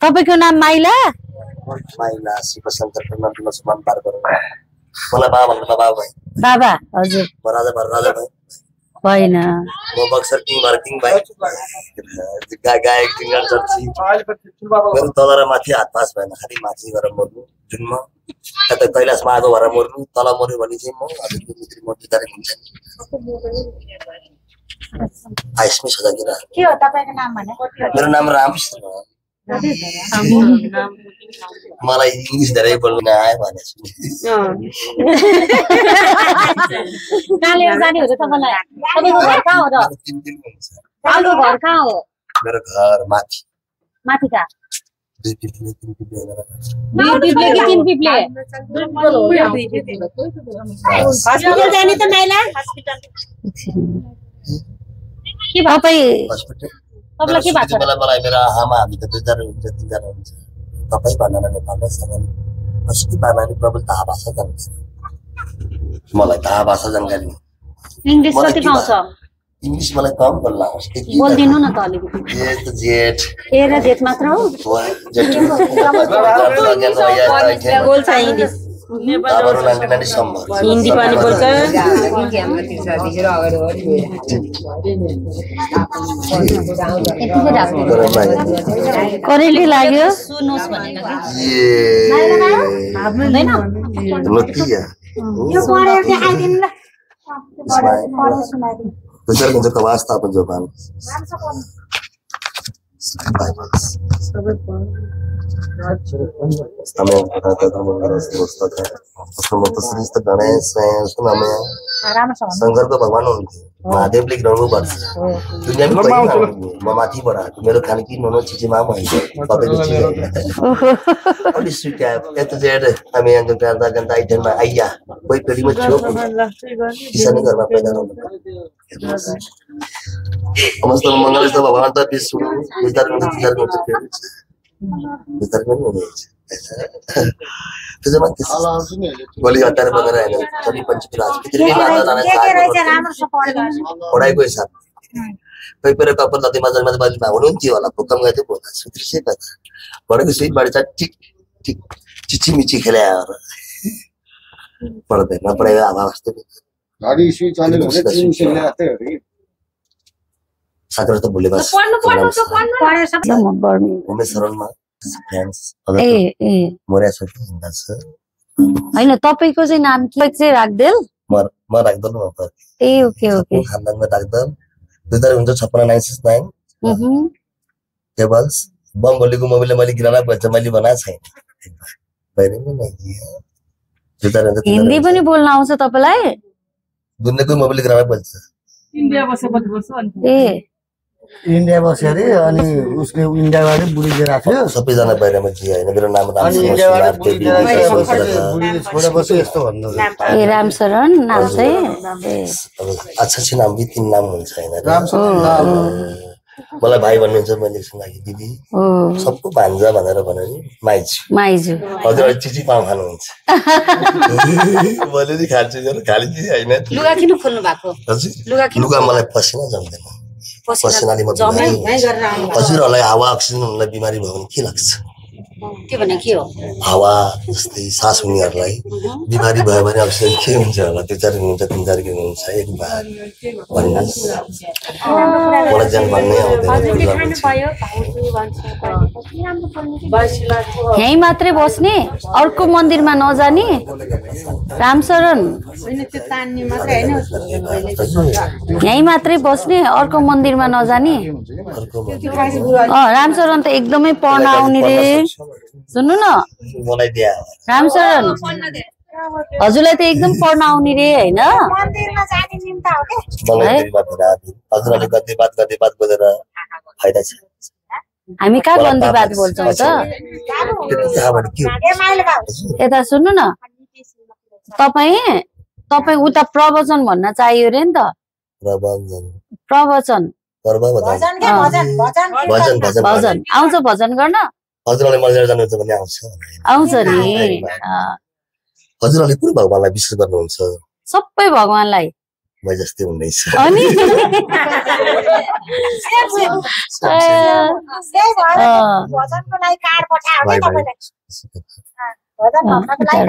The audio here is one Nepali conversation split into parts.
तपाईको नाम माइला? माइला शिवशंकर प्रणाम सुमन पार गरौँ। मलाई बाबा भन्नु बाबा भाइ। बाबा हजुर। राजा भाइ। होइन। म बक्सर किङ मार्किङ भाइ। गायक सिंगर जर्सी। मेरो तल र माथि हात पास भएन, खाली माथि गएर मर्नु जुनमा कतै कैलाशमा आगो भएर मर्नु, तल मर्यो भने चाहिँ म हजुरको मित्री म बितारै हुन्छ नि। आइसमी सजा गिरा। के हो तपाईको नाम भने? मेरो नाम रामकृष्ण हो। मलाई इंग्लिश धेरै बोल्न आयो भने काले जाने हो तपाईलाई? तपाईको घर कहाँ हो र? हाम्रो घर कहाँ हो? मेरो घर माथि। माथि कहाँ? दुई पिप्ले तीन पिप्ले कि तीन पिप्ले? हस्पिटल जाने त माइला? के तपाईँ मलाई के भएको छ? मलाई मेरो आमा हामी त दुईजना हुन्छ तीनजना हुन्छ। तपाई भन्नाले नेपालमा समान कसको बाबाले प्रबल थाहा भाषा जान्छ। मलाई थाहा भाषा जानकारी। इंग्लिश कति पाउँछ? इंग्लिश मलाई कम बोल्न आउँछ। बोल्दिनु न त अलिकति। ए त जेठ। ए र जेठ मात्र हो? जेठ। बोल्छ इंग्लिश। नेपालहरु नानी सम्म हिन्दी पनि बोल्छ। करेली लाग्यो सुन्नुस् भनेको के? हुँदैन? लतिया। यो पढेर देखाइदिनु ल। पढेर सुनाइदिनु। त्यसले हुन्छ त वास्ता अपन जबान। Estamos tratando de संघर्ष भगवान हुनुहुन्थ्यो। महादेवले गिराउनु पर्छ। दुनियाँमा म माथिबाट मेरो खानकी ननो चिजमा म होइन तपाईको चिज होइन। अलि सुट्या यता जेड हामी यहाँ गर्दा गर्दा आइटममा आइया कोही पेडीमा थियो किसानी घरमा पैदा गर्नु। समस्त मङ्गल त भगवान त विश्व विचार गर्नु विचार गर्नु हुन्छ। त्यसमा गोली हतार बगेर हैन सबै पञ्चमी राज भित्रकै मात्र पढाइको हिसाब कोही पर कपल नदीमा जन्म बालीमा हुनुहुन्थ्यो होला भूकम्प गएको थियो बोला सुत्रिसे कथा पढेको सुई बाडी टिक टिक चिचिमिची खेलाएर पढ्दै नपढाइ आभा वास्तव गाडी सुई चलेको भने चिचिमिची खेलाथे हो रे सागर त भुले बस पढ्नु पढेर सक्छ म बर्मी उमेश शरणमा फ्रेन्ड्स ए मोरिया छ हिँड्छ हैन तपाईको चाहिँ नाम के चाहिँ राख्देल म राख्दैन म त ए ओके खानदानमा राख्दैन 2056 टेबल्स बम बोलेको मोबाइलले मैले गिराना पर्छ मैले बनाएको छैन बाहिरमा नै हिन्दी पनि बोल्न आउँछ तपाईलाई दुनियाँको मोबाइलले गिराना पर्छ इन्डिया बसेपछि बस्छ अनि ए इन्डिया बस्यो अरे अनि उसले इन्डियाबाट बुढी लिएर आथ्यो सबैजना बाहिरमा थियो हैन मेरो नाम अनि इन्डियाबाट बुढी लिएर बुढीले छोडेर बस्यो यस्तो भन्नु ए रामशरण नाम चाहिँ ए अच्छा छ नाम तीन नाम हुन्छ हैन रामशरण मलाई भाइ भन्नुहुन्छ मैले सुनाकी दिदी सबको भान्जा भनेर भने नि माइजु हजुर चिची पाउ खानुहुन्छ मैले नि खान्छु जरा खाली चाहिँ हैन लुगा किन खोल्नु भएको हजुर लुगा मलाई पसिना जम्दैन पसिनाले म हजुरहरुलाई हावा अक्सिजन हुनलाई बिमारी भयो भने के लाग्छ त्यो भने के हो हावा जस्तै सास हुनेहरूलाई बिमारी भयो भने अब के हुन्छ होला 2-4 दिन हुन्छ 3-4 दिन हुन्छ एक बार भन्नुहोस् मलाई जान भन्नै आउँदैन यही मात्रै बस्ने अर्को मन्दिरमा नजाने रामशरण यही मात्रै बस्ने अर्को मन्दिरमा नजाने रामशरण त एकदमै पढ्न आउने रे सुन्नु न मलाई दिया रामशरण हजुरलाई त एकदम पढ्न आउने रे हैन हजुरले गद्दी बात बोलेर फाइदा छ हामी कहाँ गन्दी बात बोल्छौँ त यता सुन्नु न तपाईँ उता प्रवचन भन्न चाहियो रे नि त प्रवचन भजन आउँछ भजन गर्न हजुरले मन्दिर जानुहुन्छ भने आउँछ नि हजुरले कुन भगवानलाई विश्वास गर्नुहुन्छ सबै भगवानलाई म जस्तै हुँदैछ अनि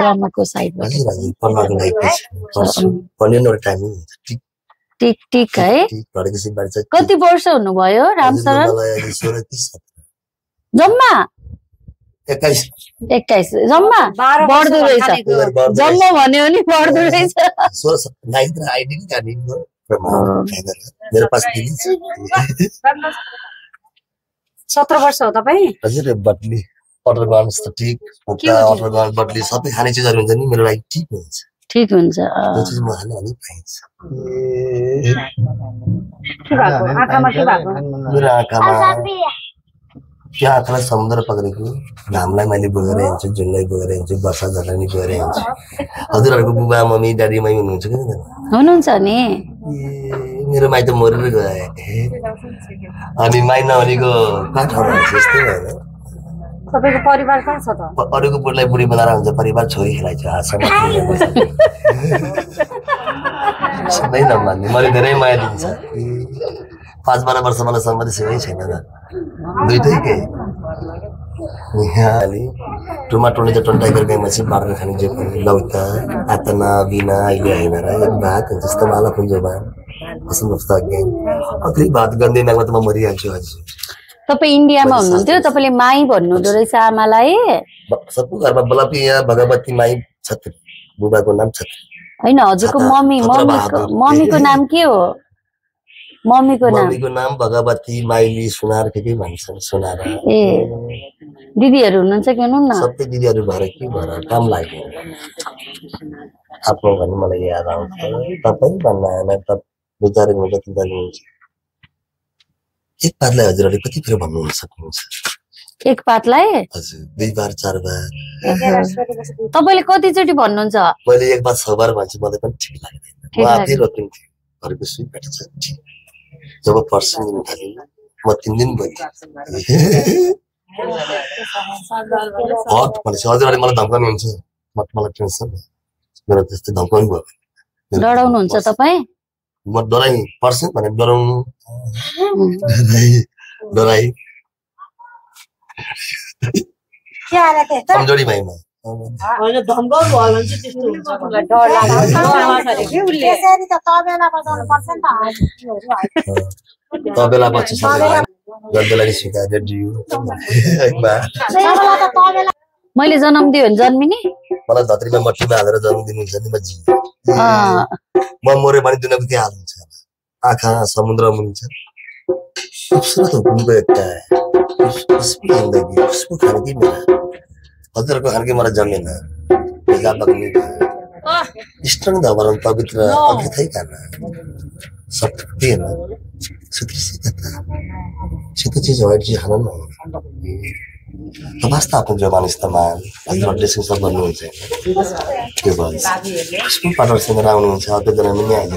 रमको साइडबाट टिक टिक है कति वर्ष हुनुभयो रामशरण जम्मा 21 जम्मा बढ्दो रहेछ जम्मा भन्यो भने बढ्दो रहेछ 17 वर्ष हो तपाईँ हजुर बटली अर्डर गर्नुहोस् त ठिक अर्डर गर्नु बटली सबै खाने चिजहरू हुन्छ नि मेरो लागि ठिक हुन्छ ठिक हुन्छ त्यो चिज म खानु अलि पाइन्छ मेरो आँखामा त्यो आँखालाई समुद्र पक्रेको घामलाई मैले बोकेर हिँड्छु जुनलाई बोकेर हिँड्छु वर्षा झर्लाई नि बोकेर हिँड्छु हजुरहरूको बुबा मम्मी ड्याडी मम्मी हुनुहुन्छ कि हुनुहुन्छ नि मेरो माइत मरेर गए अनि माइ नभनेको कहाँ ठाउँमा हुन्छ यस्तै होइन तपाईको परिवार कहाँ छ त अरूको बुढीलाई बुढी बनाएर हुन्छ परिवार छोरी खेलाइन्छ आशा सबै नमान्ने मैले धेरै माया दिन्छ 5-12 वर्ष मलाई सम्बन्धी सेवै छैन दुइटैकै अलि टमाटो चाहिँ टन्टाइकर गएपछि बाँडेर खाने जे पनि लौका आतना बिना अहिले होइन र एक भात हुन्छ जस्तो माला पुन्जोमा कसम जस्तो अघि भात गर्दै नागमा त म मरिहाल्छु हजुर तपाईँ इन्डियामा हुनुहुन्थ्यो तपाईँले माई भन्नुहुँदो रहेछ आमालाई सबको घरमा बलपी यहाँ भगवती माई छत्री बुबाको नाम छत्री होइन हजुरको मम्मीको नाम के हो मम्मीको नाम भगवती माइली सुनार के भन्छन् सुनार ए दिदीहरू हुनुहुन्छ कि हुनुहुन्न सबै दिदीहरू भएर के भएर काम लाग्यो आफ्नो भन्ने मलाई याद आउँछ तपाईँ भन्न त बुझारे हुन्छ तिनीहरू हुन्छ एक पातलाई हजुरहरूले कति फेर भन्नु सक्नुहुन्छ एक पातलाई हजुर 2 बार 4 बार तपाईले कतिचोटी भन्नुहुन्छ मैले एक बार 6 बार भन्छु मलाई पनि ठिक लाग्दैन म आफै रोकिन्थे घरको सुइबाट छ जब पर्सन दिन थाले म 3 दिन भयो हट भनेपछि हजुरहरूले मलाई धम्काउनु हुन्छ मलाई टेन्सन मेरो त्यस्तै धम्काउनु भयो डराउनु हुन्छ तपाई म डराइ पर्सन भने डराउनु डराइ के आले त कमजोरी भइमा होइन धम्काउ भयो भने चाहिँ त्यस्तो हुन्छ डर लाग्छ त्यसरी त तबेला बजाउनु पर्छ नि त तबेला पछि सबै गर्दैलाई सिकाएर दियो एकबार मैले जन्म दिए भने जन्मिने मलाई धत्रीमा मट्टीमा हालेर जन्म दिनुहुन्छ नि म जी म मरे भने दुनियाँको के हाल हुन्छ आँखा समुद्र मुनि छ खूबसूरत हुकुमको एउटा खुशबू जिन्दगी खुशबू खाने कि मेरा हजुरको खाने मलाई जमेन भेगा बग्ने स्ट्रङ धवरण पवित्र अभिथै खाना शक्ति है सितो चीज वाइट जी खाना न वास्ता आफ्नो जवान इस्तेमाल हजुर ड्रेसिङ सब गर्नुहुन्छ के भन्छ खुशबू पार्टनरसँग आउनुहुन्छ अर्को जना पनि आइले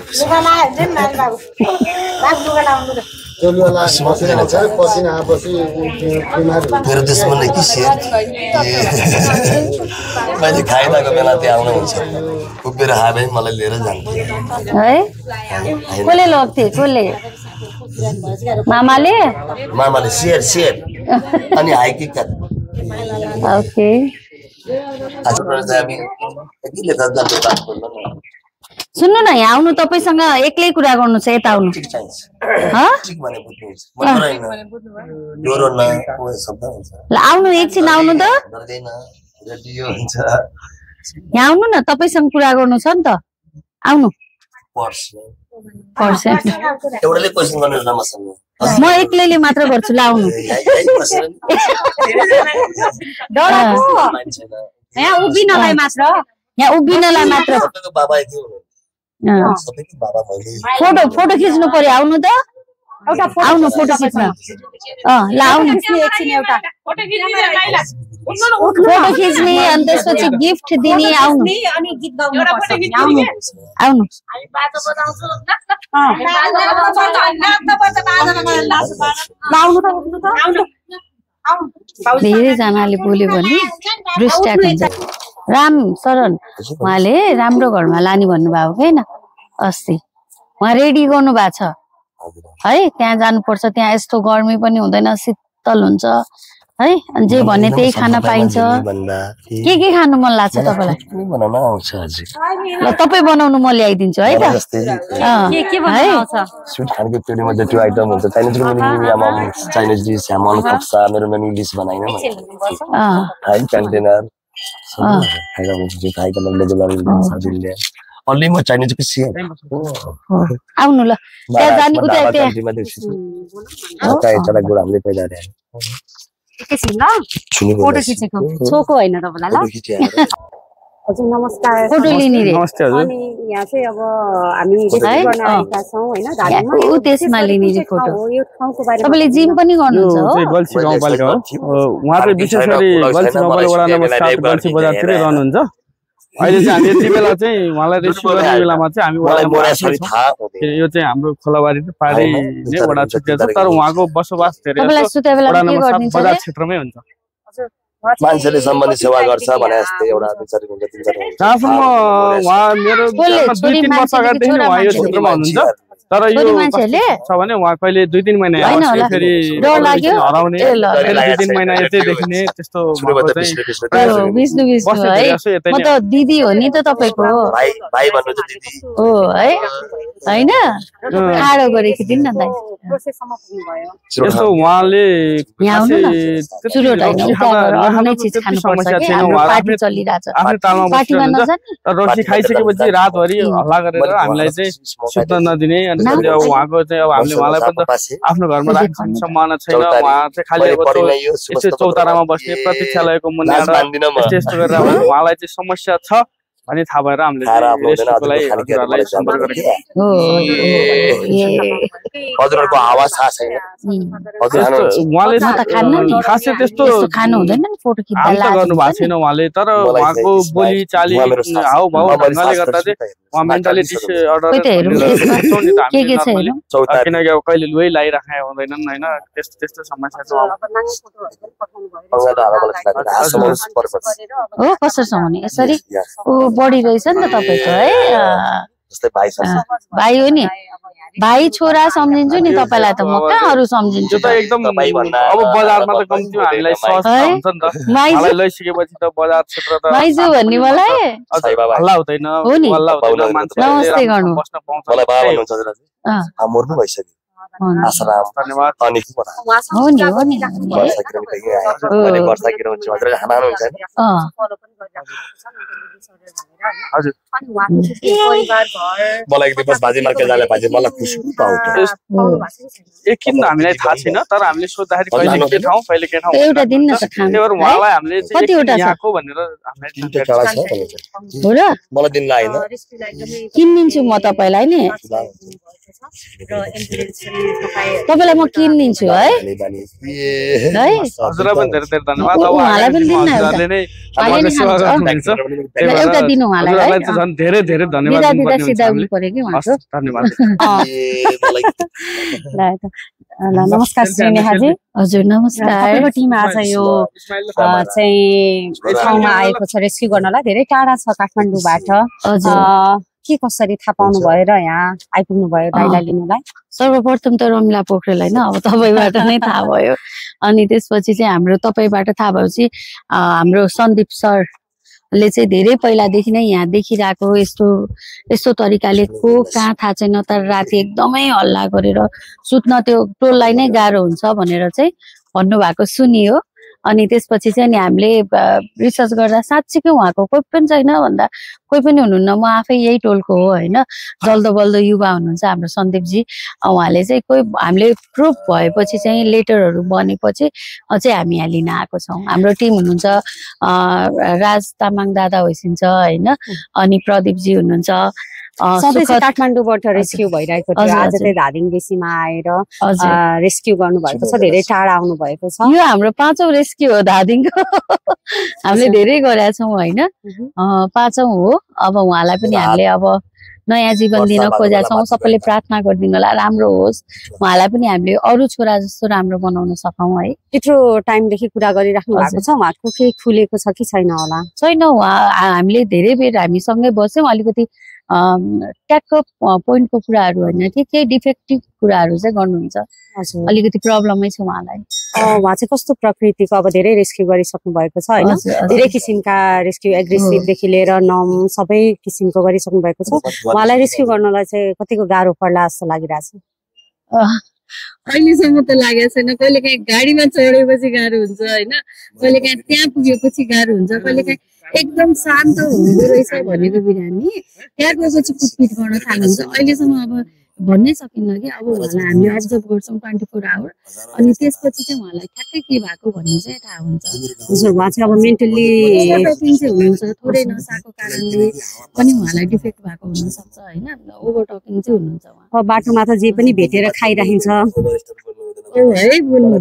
मेरो देशमा नै कि सेयर मैले खाइरहेको बेला त्यहाँ आउनुहुन्छ उभिएर हाबे मलाई लिएर जान्थे है कसले लग्थे कसले मामाले सेयर अनि हाइकिक ओके आजकल चाहिँ हामी यतिले त जान्छु बात गर्नु न सुन्नु न यहाँ आउनु तपाईसँग एक्लै कुरा गर्नु छ यता आउनु ठिक चाहिन्छ ह ठिक भने बुझ्नुहुन्छ म डोरो न को शब्द हुन्छ ल आउनु एकछिन आउनु त गर्दैन रेडियो हुन्छ यहाँ आउनु न तपाईसँग कुरा गर्नु छ नि त आउनु पर्सेन्ट एउटाले क्वेसन गर्नु न मसँग म एक्लैले मात्र गर्छु ल आउनु यहाँ उभिनलाई मात्र यहाँ उभिनलाई मात्र सबैको बाबा यति हुनु सबैको बाबा मैले फोटो खिच्नु पर्यो आउनु त आउनु फोटो खिच्न ल आउनु एकछिन एउटा फोटो खिच्ने अनि त्यसपछि गिफ्ट दिने आउनु अनि गीत गाउनु पर्छ आउनु आउनु हामी बाजा बजाउँछौ धेरैजनाले बोल्यो भने डिस्ट्र्याक्ट हुन्छ राम शरण उहाँले राम्रो घरमा लाने भन्नुभएको होइन अस्ति उहाँ रेडी गर्नु भएको छ है त्यहाँ जानुपर्छ त्यहाँ यस्तो गर्मी पनि हुँदैन शीतल हुन्छ है अनि जे भने त्यही खान पाइन्छ के खानु मन लाग्छ तपाईलाई बनाउन आउँछ हजुर ल तपाई बनाउनु म ल्याइदिन्छु है त के बनाउँछ स्वीट खानको त्यो मध्ये त्यो आइटम हुन्छ चाइनिज मिनिमम चाइनिज डिश स्यामन कप्सा मेरो मेनु लिस्ट बनाइन म हाई कन्टेनर खाइरा हुन्छ जो खाइको लगले सजिलै अलि म चाइनिज को सिया आउनु ल त्यहाँ जानी उता त्यहाँ काई चला गुड हामीले पैदा रे एकछिन ल फोटो खिचेको छोको होइन तपाईलाई ल हजुर नमस्कार फोटो लिने रे नमस्ते हजुर अनि यहाँ चाहिँ अब हामी रेकर्ड गर्न आएका छौं हैन धादिङमा उ त्यसमा लिने रे फोटो यो ठाउँको बारेमा तपाईले जिम पनि गर्नुहुन्छ हो चाहिँ गल्सी गाउँपालिका हो उहाँ चाहिँ विशेष गरी गल्सी गाउँपालिका वडा नम्बर 7 गल्सी बजारतिरै रहनुहुन्छ अहिले चाहिँ हामी यति बेला चाहिँ उहाँलाई रिसिभ गर्ने बेलामा चाहिँ हामी यो चाहिँ हाम्रो खोलाबारी पारी नै वडा छुट्या छ तर उहाँको बसोबास धेरै तपाईलाई सुते बेला के गर्दिन्छ बजार क्षेत्रमै हुन्छ मान्छेले सम्बन्धी सेवा गर्छ भने जस्तै एउटा विचार हुन्छ जहाँसम्म उहाँ मेरो 2-3 वर्ष अगाडिदेखि उहाँ यो क्षेत्रमा हुनुहुन्छ तर यो छ भने उहाँ कहिले 2-3 महिना फेरि हराउने फेरि 2-3 महिना यतै देखिने त्यस्तो म त दिदी हो नि त तपाईको भाइ भन्नु त दिदी हो है हैन खाडो गरेको दिन न दाइ प्रोसेससम्म पुग्नु भयो यस्तो उहाँले यहाँ आउनु न चुरोट हैन उताबाट चीज खानु पर्छ के हाम्रो पार्टी चलिराछ आफ्नो तालमा बस्नुहुन्छ रोटी खाइसकेपछि रातभरि हल्ला गरेर हामीलाई चाहिँ सुत्न नदिने अनि उहाँको चाहिँ अब हामीले उहाँलाई पनि आफ्नो घरमा राख्ने सम्भावना छैन उहाँ चाहिँ खालि अब चौतारामा बस्ने प्रतीक्षालयको मुनि यस्तो गरेर उहाँलाई चाहिँ समस्या छ अनि थाहा भएर हामीले हजुरहरूलाई सम्पर्क गरेको हजुरहरुको आवाज थाहा छैन उहाँले खासै त्यस्तो खानु हुँदैन नि फोटो खिच्दा गर्नु भएको छैन उहाँले तर उहाँको बोली चाली हाउभाउ ढङ्गले गर्दा चाहिँ उहाँ मेन्टली डिसअर्डर किनकि अब कहिले लुइ लागिराखे हुँदैनन् होइन त्यस्तो समस्या छ हो कसरी हुने यसरी बढी रहेछ नि त तपाईको है भाइ हो नि भाइ छोरा सम्झिन्छु नि तपाईलाई त म कहाँ अरु सम्झिन्छु त एकदम अब बजारमा त कम्ती हामीलाई सहज हुन्छ नि त मलाई लैसकेपछि त बजार क्षेत्र त भाइजु भन्ने मलाई हल्ला हुँदैन हल्ला हुँदैन मान्छे नमस्ते गर्नु बस्न पाउँछ मलाई बाबा भन्नुहुन्छ हजुर मर्नु भइसक्यो आश्रम धन्यवाद अनि के पता हो नि वर्षा किरण कहीं आयो मैले वर्षा किरण हुन्छ हजुर खाना हुन्छ नि हजुर अनि उहाँको परिवार घर मलाई एक दिवस भाजी मार्केट जाने भाजी मलाई खुसी पाउँछ एकछिन हामीलाई थाहा छैन तर हामीले सोध्दाखेरि कहिले के ठाउँ एउटा दिन न त खानु त्यही भएर उहाँलाई हामीले चाहिँ यहाँको भनेर तीनटा चडा छ हो र मलाई दिन लाग्दैन किन्दिन्छु म तपाईलाई नि तपाईलाई म किन्दिन्छु है हजुरलाई पनि धेरै धेरै धन्यवाद अब उहाँलाई पनि दिन न एउटा दिन उहाँलाई है झन् धेरै धेरै धन्यवाद दिदा सिधा उनी पर्यो कि उहाँको धन्यवाद ल नमस्कार श्रीनेहाजी हजुर नमस्कार तपाईको टिम आज यो चाहिँ ठाउँमा आएको छ रेस्क्यु गर्नलाई धेरै टाढा छ काठमाडौँबाट के कसरी थाहा पाउनु भयो र यहाँ आइपुग्नु भयो दाइलाई लिनलाई सर्वप्रथम त रमिला पोखरेल हैन अब तपाईबाट नै थाहा भयो अनि त्यसपछि चाहिँ हाम्रो तपाईबाट थाहा भएपछि हाम्रो सन्दीप सरले चाहिँ धेरै पहिलादेखि नै यहाँ देखिरहेको यस्तो तरिकाले को कहाँ थाहा छैन तर राति एकदमै हल्ला गरेर सुत्न त्यो टोललाई नै गाह्रो हुन्छ भनेर चाहिँ भन्नुभएको सुनियो। अनि त्यसपछि चाहिँ नि हामीले रिसर्च गर्दा साँच्चीकै उहाँको कोही पनि छैन भन्दा कोही पनि हुनुहुन्न, म आफै यही टोलको हो होइन। जल्दो बल्दो युवा हुनुहुन्छ हाम्रो सन्दीपजी, उहाँले चाहिँ कोही हामीले प्रुफ भएपछि चाहिँ लेटरहरू बनेपछि चाहिँ हामी यहाँ लिन आएको छौँ। हाम्रो टिम हुनुहुन्छ राज तामाङ दादा होइसिन्छ होइन, अनि प्रदीपजी हुनुहुन्छ। काठमाडौँबाट रेस्क्यू भइरहेको थियो, आज चाहिँ धादिङ बेसीमा आएर रेस्क्यू गर्नुभएको छ, धेरै टाढा आउनु भएको छ। यो हाम्रो 5औं रेस्क्यू हो धादिङको। हामीले धेरै गरेका छौँ होइन, 5औं हो। अब उहाँलाई पनि हामीले अब नयाँ जीवन दिन खोजेका छौँ। सबैले प्रार्थना गरिदिनु होला राम्रो होस्, उहाँलाई पनि हामीले अरू छोरा जस्तो राम्रो बनाउन सकौँ है। त्यत्रो टाइमदेखि कुरा गरिराख्नु भएको छ, उहाँको केही खुलेको छ कि छैन होला? छैन, उहाँ हामीले धेरै बेर हामीसँगै बस्यौँ, अलिकति ट्याक्क पोइन्टको कुराहरू होइन कि केही डिफेक्टिभ कुराहरू चाहिँ गर्नुहुन्छ, अलिकति प्रब्लमै छ उहाँलाई। उहाँ चाहिँ कस्तो प्रकृतिको, अब धेरै रेस्क्यू गरिसक्नु भएको छ होइन, धेरै किसिमका रेस्क्यू एग्रेसिभदेखि लिएर नम सबै किसिमको गरिसक्नु भएको छ। उहाँलाई रेस्क्यू गर्नलाई चाहिँ कतिको गाह्रो पर्ला जस्तो लागिरहेछ? अहिलेसम्म त लागेको छैन। कहिले काहीँ गाडीमा चढेपछि गाह्रो हुन्छ होइन, कहिले काहीँ त्यहाँ पुगेपछि गाह्रो हुन्छ, कहिले काहीँ एकदम शान्त हुँदो रहेछ भनेको बिरामी त्यहाँ गएपछि कुटपिट गर्न थाल्नुहुन्छ। अहिलेसम्म अब भन्नै सकिन्न कि अब उहाँलाई हामीले अब्जर्भ गर्छौँ 24 आवर, अनि त्यसपछि चाहिँ उहाँलाई ठ्याक्कै के भएको भन्ने चाहिँ थाहा हुन्छ। हजुर, उहाँ चाहिँ अब मेन्टल्ली चाहिँ हुनुहुन्छ, थोरै नसाको कारणले पनि उहाँलाई डिफेक्ट भएको हुनसक्छ होइन, ओभर टकिङ चाहिँ हुनुहुन्छ उहाँ। अब बाटोमा त जे पनि भेटेर खाइराखिन्छ है, बोल्नु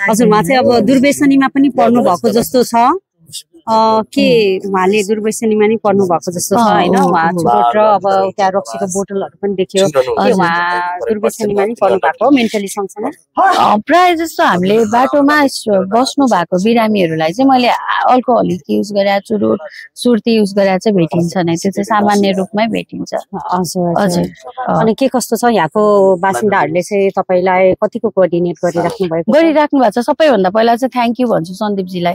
हजुर। उहाँ चाहिँ अब दुर्व्यसनीमा पनि पर्नु भएको जस्तो छ, के उहाँले दुर्व्यसनीमा नै पर्नु भएको जस्तो छ होइन। उहाँ चुरोट र अब त्यहाँ रक्सीको बोतलहरू पनि देखियो, के उहाँ दुर्व्यसनीमा नै पर्नु भएको हो मेन्टली सँगसँगै? प्रायः जस्तो हामीले बाटोमा बस्नु भएको बिरामीहरूलाई चाहिँ मैले अल्कोहलिक युज गरेर चुरोट सुर्ती युज गरेर चाहिँ भेटिन्छ नै, त्यो चाहिँ सामान्य रूपमै भेटिन्छ। हजुर हजुर। अनि के कस्तो छ यहाँको बासिन्दाहरूले चाहिँ तपाईँलाई कतिको कोअर्डिनेट गरिराख्नु भएको छ? सबैभन्दा पहिला चाहिँ थ्याङ्क यू भन्छु सन्दीपजीलाई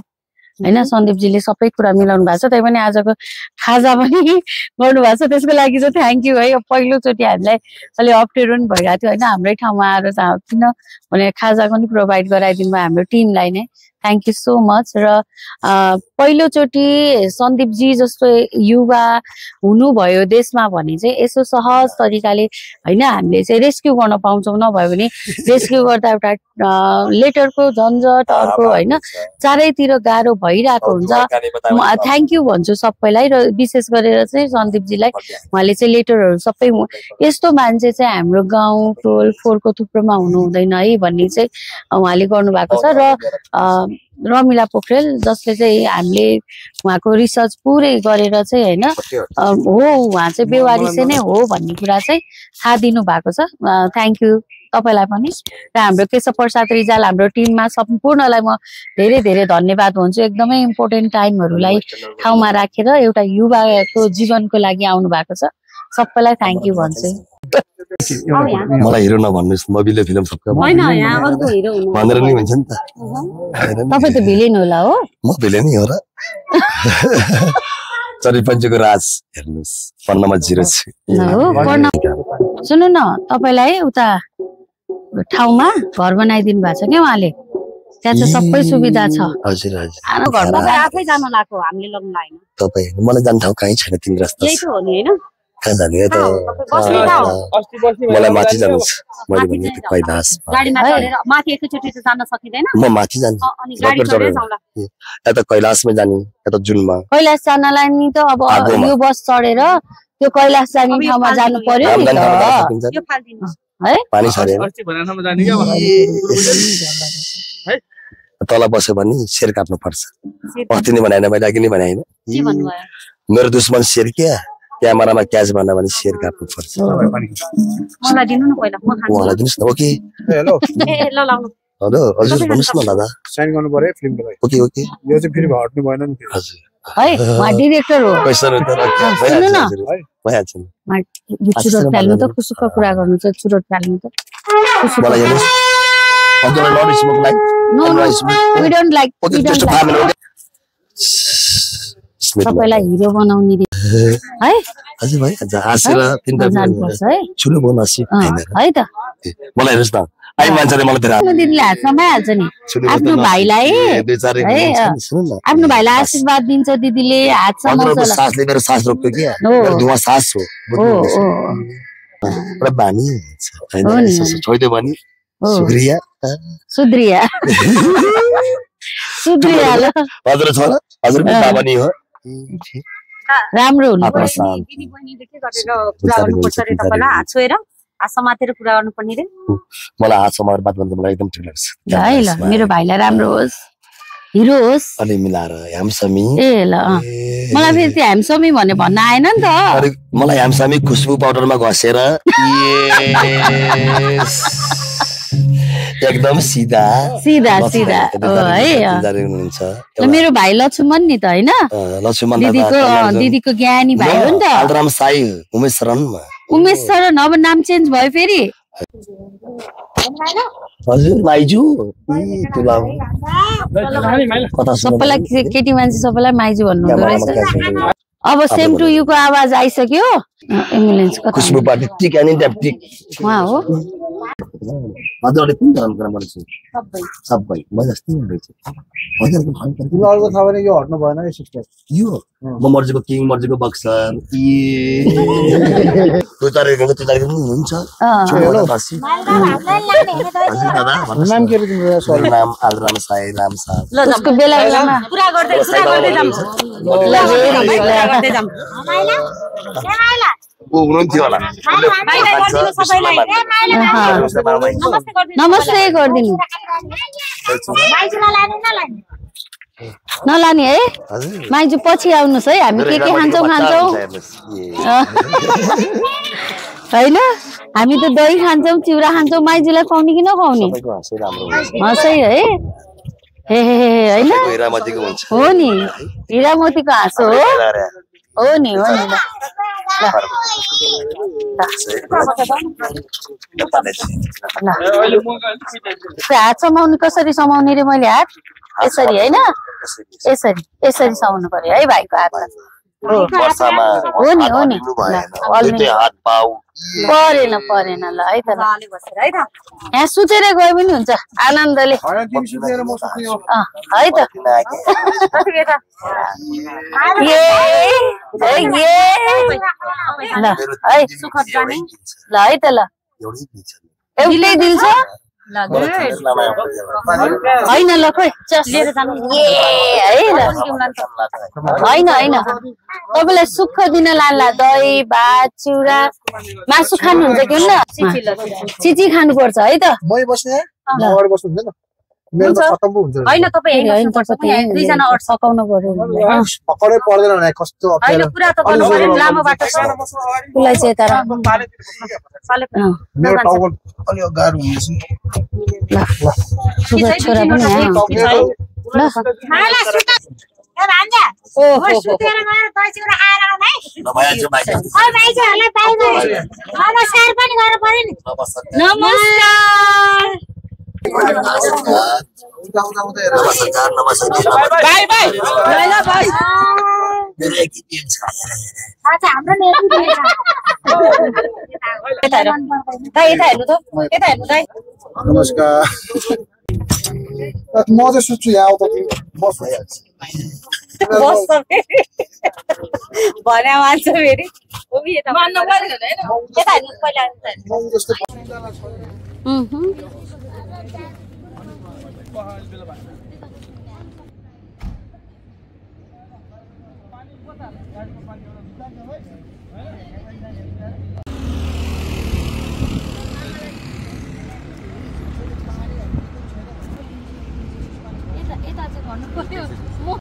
होइन, सन्दीपजीले सबै कुरा मिलाउनु भएको छ, त्यही पनि आजको खाजा पनि गर्नुभएको छ, त्यसको लागि चाहिँ थ्याङ्क यू है। पहिलोचोटि हामीलाई अलिक अप्ठ्यारो पनि भइरहेको थियो होइन, हाम्रै ठाउँमा आएर किन भने खाजा पनि प्रोभाइड गराइदिनु भयो हाम्रो टिमलाई नै, थ्याङ्क यू सो मच। र पहिलोचोटि सन्दीपजी जस्तो युवा हुनुभयो देशमा भने चाहिँ यसो सहज तरिकाले होइन हामीले चाहिँ रेस्क्यू गर्न पाउँछौँ, नभयो भने रेस्क्यू गर्दा एउटा लेटरको झन्झट अर्को होइन चारैतिर गाह्रो भइरहेको हुन्छ। म थ्याङ्क यू भन्छु सबैलाई, र विशेष गरेर चाहिँ सन्दीपजीलाई, उहाँले चाहिँ लेटरहरू सबै यस्तो मान्छे चाहिँ हाम्रो गाउँ टोल फोहोरको थुप्रोमा हुनु हुँदैन है भन्ने चाहिँ उहाँले गर्नुभएको छ। र रमिला पोखरेल जसले चाहिँ हामीले उहाँको रिसर्च पुरै गरेर चाहिँ होइन हो उहाँ चाहिँ बेवारिसे नै हो भन्ने कुरा चाहिँ थाहा दिनु भएको छ। थ्याङ्क यू तपाईँलाई पनि, र हाम्रो केशव प्रसाद रिजाल हाम्रो टिममा सम्पूर्णलाई म धेरै धेरै धन्यवाद भन्छु। एकदमै इम्पोर्टेन्ट टाइमहरूलाई ठाउँमा राखेर एउटा युवाको जीवनको लागि आउनु भएको छ, सबैलाई थ्याङ्क यू भन्छु। मलाई हिरो नभन्नुहोस्, म भिले फिल्म सबका भनेर नि हुन्छ नि त। तपाईँ त भिलेन होला हो? म भिलेन हो र। चरीपञ्चको राज हेर्नुहोस्, पन्नमा 06 सुन्नु न, तपाईँलाई उता ठाउँमा घर बनाइदिनु भएको छ क्या उहाँले, त्यहाँ चाहिँ सबै सुविधा छ। हजुर हजुर, घरमा आफै जान लाग्यो, हामीले लग्न लाग्यो। तपाईँ मलाई जान ठाउँ कहीँ छैन, तिम्रो जस्तो यही त हो नि हैन? कहाँ जाने त? मलाई माथि जानु छ, मैले भने त कैलाश। गाडीमा चढेर माथि एकैचोटि त जान सकिदैन, म माथि जान्छु, अनि गाडी चढेर जाउँला। या त कैलाशमा जाने या त जुनमा। कैलाश जानलाई नि त अब यो बस चढेर त्यो कैलाश जाने ठाउँमा जानु पर्यो नि त। यो फाल्दिनुस् है, पानी छरे तल बस्यो भने शेर काट्नु पर्छ। अस्ति नै भनेन, मैले अघि नै भने हैन, के भन्नुभयो? मेरो दुश्मन शेर क्या, क्यामेरामा क्याच भन्न भने शेर काट्नु पर्छ। मलाई दिनु न पहिला, म खान्छु। मलाई दिनुस् न। ओके हेलो ए ल लाउनु। हजुर हजुर भन्नुस् न दादा, साइन गर्नु पर्यो फिल्मको लागि। ओके ओके, यो चाहिँ फेरि हट्नु भएन नि। हजुर है उहाँ डिरेक्टर हो पैसा त सुन्नु न भइहाल्छ यो चुरोट फाल्नु त खुसुक्क कुरा गर्नु छ चुरोट फाल्नु त मलाई हेर्नुस् हजुरलाई not smoke like no no we don't like सबैलाई हिरो बनाउने रे है हजुर भाइ हाँसेर तिनटा जानुपर्छ है छुनु बोनसी है त मलाई हेर्नुस् न आई मान्छेले मलाई फेरि आफ्नो दिदीले हात समाइहाल्छ नि आफ्नो भाइलाई आफ्नो भाइलाई आशीर्वाद दिन्छ दिदीले हात समाउँछ सासले मेरो सास रोक्यो के मेरो धुवा सास हो एउटा बानी हैन छोइदियो भने सुक्रिया सुद्रिया सुद्रिया ल हजुर छोरा हजुरको बाबा नि हो राम्रो हुनुपर्छ दिदी बहिनीले के गरेर कुरा गर्नुपर्छ रे तपाईलाई हात छोएर हात समातेर कुरा गर्नुपर्ने रे मलाई हात समाएर बात गर्नु मलाई एकदम ठिक लाग्छ है ल मेरो भाइलाई राम्रो होस् हिरो होस् अलि मिलाएर ह्यामसमी ए ल मलाई फेरि त्यो ह्यामसमी भन्ने भन्न आएन नि त मलाई ह्यामसमी खुशबु पाउडरमा घसेर एकदम सिधा सिधा सिधा है मेरो भाइ लक्ष्मण नि त हैन लक्ष्मण दिदीको ज्ञानी भाइ हो नि त आलराम साई उमेश शरण अब नाम चेन्ज भयो फेरि हजुर माइजू सबैलाई केटी मान्छे सबैलाई माइजू भन्नु हुँदो रहेछ अब सेम टु यू को आवाज आइसक्यो एम्बुलेन्स कता खुशबु पार्टी टिक एनी टाइम टिक वहाँ हो हजुरले कुन धर्म कुरा गर्छ सबै म जस्तै हुँदैछ हजुरको खान तिमीहरुको थाहा भने यो हट्नु भएन है सिस्टर यो म मर्जीको किङ मर्जीको बक्सर त्यो तारिक हुन्छ हेलो बसी नाम के रे तिम्रो सरी नाम आलराम साई राम साहब ल उसको बेला बेलामा पुरा गर्दै जाम ओ हुनुहुन्थ्यो होला नमस्ते गरिदिनु नलाने है माइजू पछि आउनुहोस् है हामी के खान्छौँ होइन हामी त दही खान्छौँ चिउरा खान्छौँ माइजूलाई खुवाउने कि नखुवाउने हँसै है हे होइन हो नि हिरामतीको हाँसो हो नि हात समाउने कसरी समाउने रे मैले हात यसरी होइन यसरी समाउनु पर्यो है भाइको हातमा हो नि परेन ल है त यहाँ सुतेर गए पनि हुन्छ आनन्दले है त ल है त ल एउटै दिल छ होइन ल खोइ होइन तपाईँलाई सुख दिन लाला दही भात चिउरा मासु खानुहुन्छ कि न चिची खानुपर्छ है त होइन तपाईँ दुईजना सकाउनु पर्यो पक्कै पर्दैन भने कस्तो होइन पुरा त गर्नु पर्यो लामो बाटो छ उसलाई चाहिँ तर मेरो टाउको अलि गाह्रो हुन्छ ल छोरा पनि नमस्कार म चाहिँ सोच्छु यहाँ आउँदा बस भइहाल्छ भने मान्छ फेरि यता चाहिँ भन्नु पर्यो म